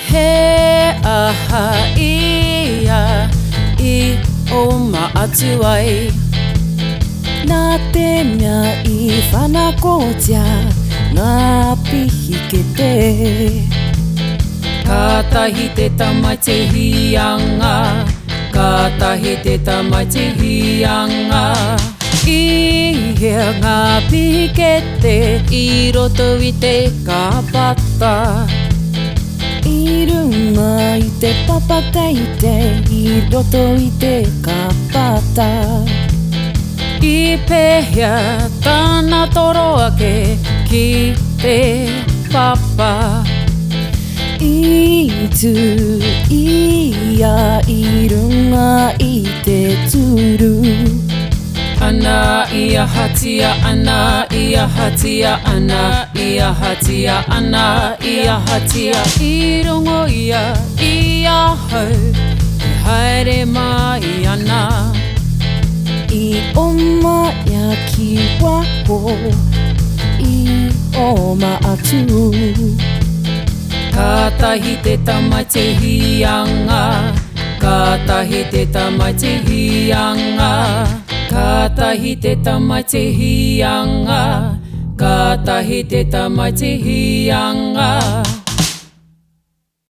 He aha ia I o maatu ai Nā te mea I whanakotia Ngā pihi ke te Kātahi te tamai te hianga Kātahi te tamai te hianga I hea ngā pihi ke te I roto I te kāpata I runga I te papateite I roto I te kāpata I pehea tāna toro ake ki te papa I tū ia I runga I te turu Ana ia hatia, ana ia hatia, ana ia hatia, ana ia hatia I rongo ia hau I haere mai ana I oma ia ki waho I o maatu Kātahi te tamai te hianga Kātahi te tamai te hianga Kātahi te tamai te hianga Kātahi te tamai te hianga